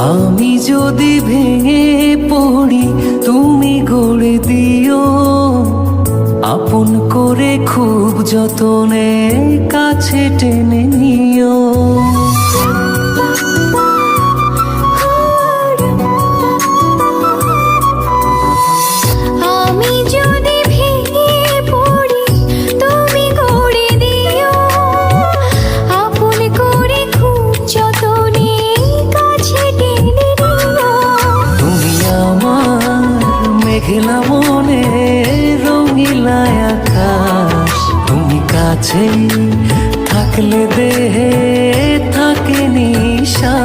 আমি যদি ভেঙে পড়ি তুমি গড়ে দিও, আপন করে খুব যতনে কাছে টেনে নিও। আমি যদি ভেঙে পড়ি তুমি গড়ে দিও, আপন করে খুব যতনে কাছে টেনে নিও। তুমি আমার মেঘলা মনে রঙিলা আকাশ, তুমি কাছে থাকলে দেহে থাকে নিশা।